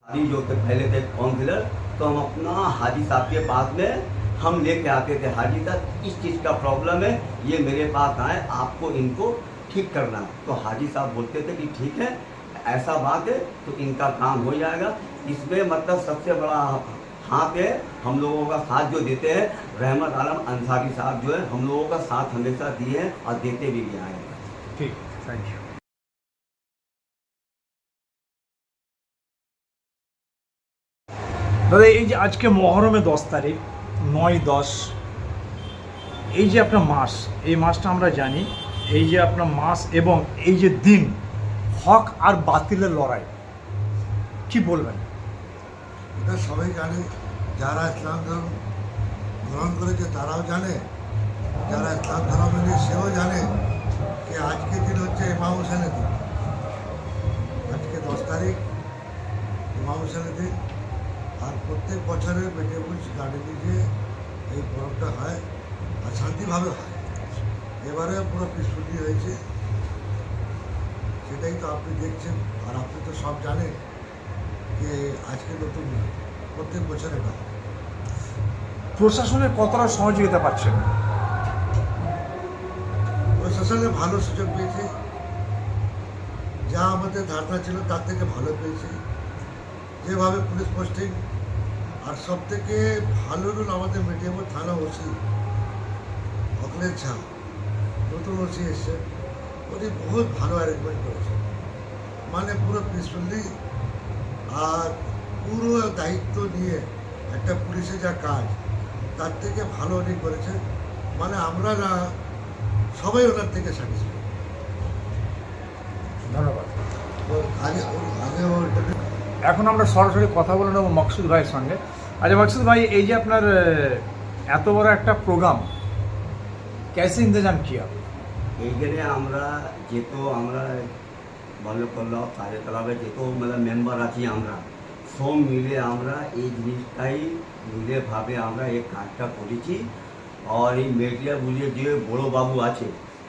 अभी जो थे पहले थे काउंसिलर, तो हम अपना हाजी साहब के पास में हम लेके आते थे, हाजी साहब इस चीज़ का प्रॉब्लम है, ये मेरे पास आए, आपको इनको ठीक करना। तो हाजी साहब बोलते थे कि ठीक है, ऐसा बात है, तो इनका काम हो जाएगा। इसमें मतलब सबसे बड़ा हाथ है, हम लोगों का साथ जो देते हैं रहमत आलम अंसारी साहब, जो है हम लोगों का साथ हमेशा दिए हैं और देते भी आए हैं। ठीक, थैंक यू। দাদা, এই যে আজকে মহরমে 10 তারিখ, 9-10, এই যে আপনার মাস, এই মাসটা আমরা জানি, এই যে আপনার মাস এবং এই যে দিন, হক আর বাতিলের লড়াই, কি বলবেন? এটা সবাই জানে, যারা ইসলাম ধর্ম গ্রহণ করেছে তারাও জানে, যারা ইসলাম ধর্ম নিয়ে সেও জানে যে আজকের দিন হচ্ছে ইমাম হোসেনের দিন। আজকে 10 তারিখ ইমাম হোসেনের দিন। আর প্রত্যেক বছরে বেটেপুর গার্ডেনে যে এই পরবটা হয় আর শান্তিভাবে হয়, এবারে পুরো পিসফুলি হয়েছে, সেটাই তো আপনি দেখছেন। আর আপনি তো সব জানেন যে আজকে নতুন প্রত্যেক বছর এটা হয়। প্রশাসনের কতটা সহযোগিতা পাচ্ছেন? প্রশাসনে ভালো সুযোগ পেয়েছে, যা আমাদের ধারণা ছিল তার থেকে ভালো পেয়েছে। যেভাবে পুলিশ পোস্টিং, আর সব থেকে ভালো রুল আমাদের মেটিয়াপুর থানা ওসি অকলের ঝা, নতুন ওসি এসছে, উনি বহুত ভালো অ্যারেঞ্জমেন্ট করেছে, মানে পুরো পিসফুলি আর পুরো দায়িত্ব নিয়ে একটা পুলিশের যা কাজ তার থেকে ভালো উনি করেছে। মানে আমরা না সবাই ওনার থেকে স্যাটিসফাই। ধন্যবাদ। আগে এখন আমরা সরাসরি কথা বলে নেব মকসুদ ভাইয়ের সঙ্গে। আচ্ছা মকসুদ ভাই, এই যে আপনার এত বড় একটা প্রোগ্রাম, कैसे इंतजाम किया? এইখানে আমরা যেহেতু আমরা বাল্যকল্যাণ কার্যকলাপে যেহেতু মানে মেম্বার আছি, আমরা সব মিলে আমরা এই জিনিসটাই মিলেভাবে আমরা এই কাজটা করেছি। আর এই মেডিয়া বুঝে যে বড় বাবু আছে,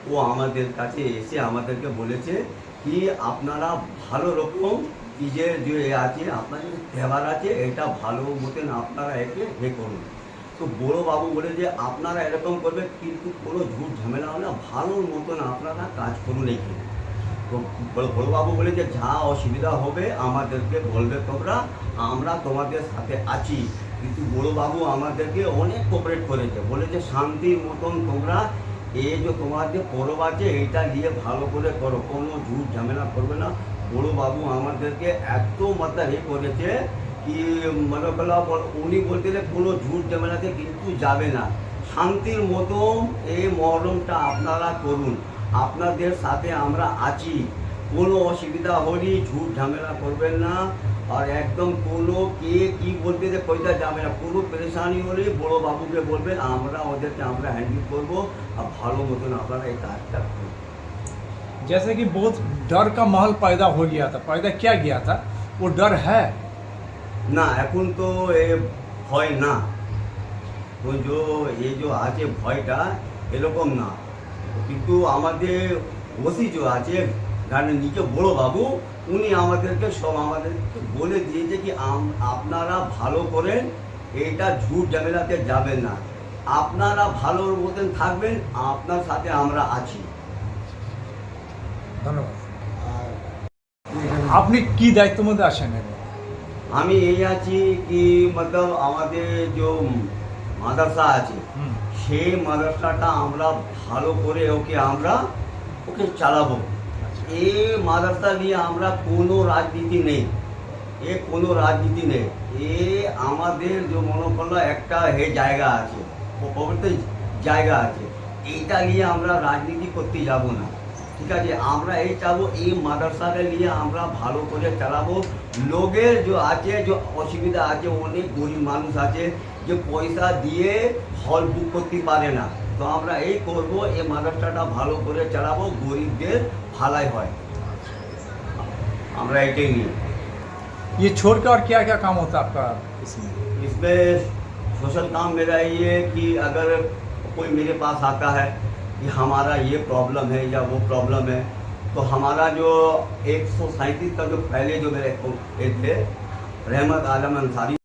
ও আমাদের কাছে এসে আমাদেরকে বলেছে কি আপনারা ভালো রকম নিজের যে আছে, আপনাদের ব্যবহার আছে, এটা ভালো মতন আপনারা একে করুন। তো বড় বাবু বলে যে আপনারা এরকম করবে, কিন্তু কোনো ঝুট ঝামেলা হয় না, ভালোর মতন আপনারা কাজ করুন এখানে। তো বড়বাবু বলে যে যা অসুবিধা হবে আমাদেরকে বলবে তোমরা, আমরা তোমাদের সাথে আছি। কিন্তু বড়বাবু আমাদেরকে অনেক কোঅপারেট করেছে, বলে যে শান্তির মতন তোমরা এই যে তোমাদের পরব আছে এইটা নিয়ে ভালো করে করো, কোনো ঝুট ঝামেলা করবে না। বড়বাবু আমাদেরকে এত মাত্রা করেছে কি মনে করলাম, উনি বলতে কোনো ঝুট ঝামেলাতে কিন্তু যাবে না, শান্তির মতন এই মহরমটা আপনারা করুন, আপনাদের সাথে আমরা আছি, কোনো অসুবিধা হলে ঝুট ঝামেলা করবেন না। আর একদম কোনো কে কী বলতে যে কইটা যাবে না, কোনো পরেশানি হলে বড় বাবুকে বলবেন, আমরা ওদেরকে আমরা হ্যান্ডেল করবো, আর ভালো মতন আপনারা এই কাজটা করুন। जैसे कि बहुत डर का माहौल पैदा हो गया था, पैदा क्या गया था, वो डर है না এখন তো এ ভয় না, তো এই যে আছে ভয়টা এরকম না। কিন্তু আমাদের ওসি যে আছে গানের নিচে বড় বাবু, উনি আমাদেরকে সব আমাদেরকে বলে দিয়েছে কি আপনারা ভালো করেন, এইটা ঝুট ঝামেলাতে যাবেন না, আপনারা ভালোর মতন থাকবেন, আপনার সাথে আমরা আছি। ধন্যবাদ। আপনি কি দায়িত্বের মধ্যে আছেন? আমি এই আছি কি মতলব আমাদের যে মাদ্রাসা আছে, সেই মাদ্রাসাটা আমরা ভালো করে ওকে চালাবো। এই মাদ্রাসা নিয়ে আমরা কোনো রাজনীতি নেই, কোনো রাজনীতি নেই। আমাদের যে মনে করলো একটা জায়গা আছে, পবিত্র জায়গা আছে, এইটা নিয়ে আমরা রাজনীতি করতে যাব না, ঠিক আছে? আমরা এই চাবো এই মাদ্রাসাটা নিয়ে আমরা ভালো করে চালাবো। লোকের যে আছে, যে অসুবিধা আছে, অনেক গরিব মানুষ আছে যে পয়সা দিয়ে হল বুক করতে পারে না, তো আমরা এই করব, এই মাদ্রাসাটা ভালো করে চালাবো, গরিবদের ভালাই হয়, আমরা এটাই নিয়ে। ये छोड़ के और क्या क्या काम होता है आपका इसमें? इसमें सोशल काम मेरा ये है कि अगर कोई मेरे पास आता है कि हमारा ये प्रॉब्लम है या वो प्रॉब्लम है, तो हमारा जो 137 का जो पहले जो मेरे थे रहमत आलम अंसारी